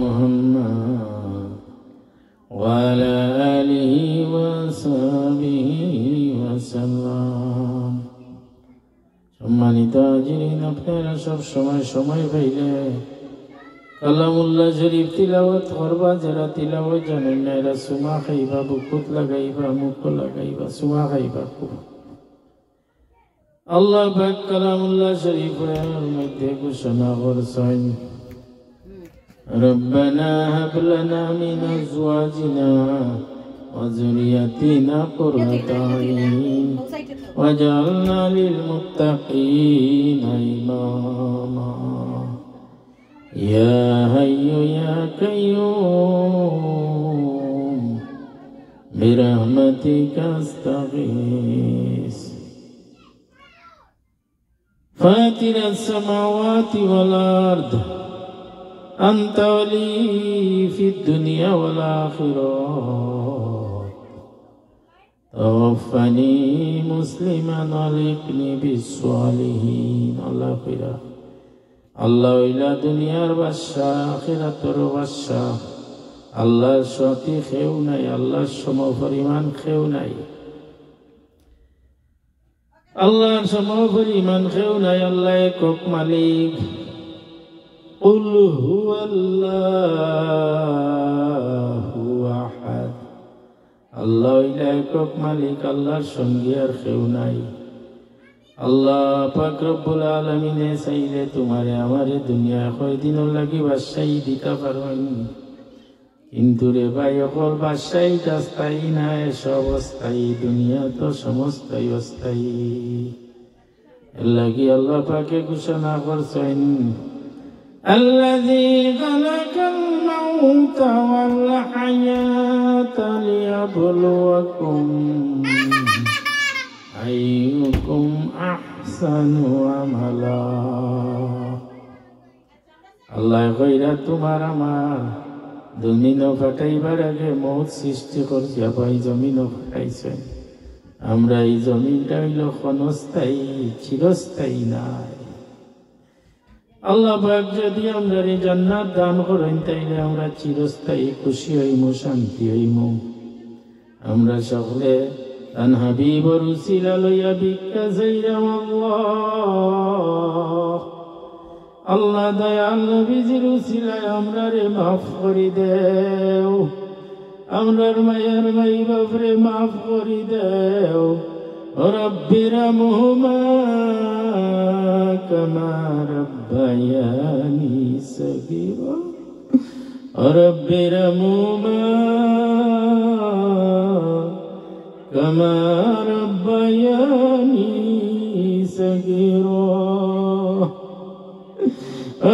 محمد وعلى آله وصحبه وسلم। সম্মানিত হাজিরিন, আপনারা সব সময় পাইলে কালামুল্লাহ শরীফ তিলাওয়াত করবা। যারা তিলাওয়াত জানেন না এরা সুমা খাইবা, বুকুত লাগাইবা, মুখ লাগাইবা, সুমা খাইবা। আল্লাহ পাক কালামুল্লাহ শরীফের মধ্যে ঘোষণা করছেন, রব্বানা হাব লানা মিন আজওয়াজিনা ওয়া যুররিয়াতিনা কুররাতা আইয়ুন ওয়াজআলনা লিল মুত্তাকিনা ইমামা। ইয়া হাইয়ু ইয়া কাইয়ুম বিরহমাতিকা আস্তাগীস। فاطر السماوات والأرض أنت ولي في الدنيا والآخرة توفني مسلما والحقني بالصالحين। الله خيرا الله إلى دنيا বাদশা আখিরাতের বাদশা। আল্লাহর সাথে কেউ নাই, আল্লাহর সমপরিমাণ কেউ নাই, আল্লাহর সমপরিমাণ কেউ নাই। আল্লাহ একক মালিক। কুল হুয়াল্লাহু আহাদ। আল্লাহ একক মালিক, আল্লাহর সঙ্গে আর কেউ নাই। আল্লাহ পাক রব্বুল আলামিনে চাইলে তোমারে আমারে দুনিয়া কয়দিন লাগি বাদশাহী দিতে পারেন, কিন্তু রে ভাই অকল বাদশাহীটা স্থায়ী না, সব অস্থায়ী। দুনিয়া তো সমস্তই অস্থায়ী। এর লাগি আল্লাহ পাকে ঘোষণা করছেন, আল্লাযী খালাকাল মাউতা ওয়াল হায়াতা লিয়াবলুয়াকুম আইয়ুকুম আহসানু আমালা। আল্লাহ কইরা তোমার আমার জমিনও ফাটাইবার আগে মৌত সৃষ্টি করছে, আবার এই জমিনও ফাটাইছেন। আমরা এই জমিনটা হইল ক্ষণস্থায়ী, চিরস্থায়ী নাই। আল্লাহ পাক যদি আমরা এই জান্নাত দান করেন তাইলে আমরা চিরস্থায়ী খুশি হইমু, শান্তি হইমু। আমরা সকলে তান হাবিবর উসিলা লইয়া ভিক্ষা চাইলাম। আল্লাহ দয়াল নবীজির উসিলায় আমরা রে মাফ করি দেও, আমরার মায়ের মাই বাপরে মাফ করি দেও। রব্বিরহামহুমা কামা রাব্বায়ানি সগীরা। রব্বিরহামহুমা কামা রাব্বায়ানি সগীরা।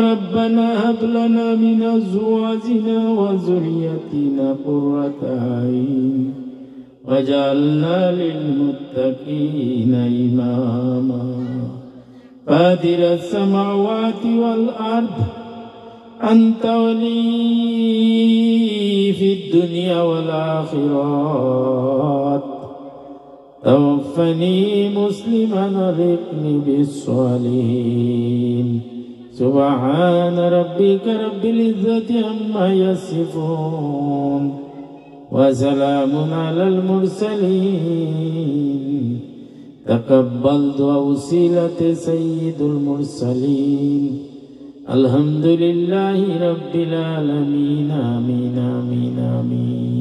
ربنا هب لنا من أزواجنا وذريتنا قرة أعين واجعلنا للمتقين إماما فاطر السماوات والأرض أنت ولي في الدنيا والآخرة توفني مسلما والحقني بالصالحين سبحان ربك رب العزة عما يصفون وسلام على المرسلين تقبل دعاء وسيلة سيد المرسلين الحمد لله رب العالمين آمين آمين آمين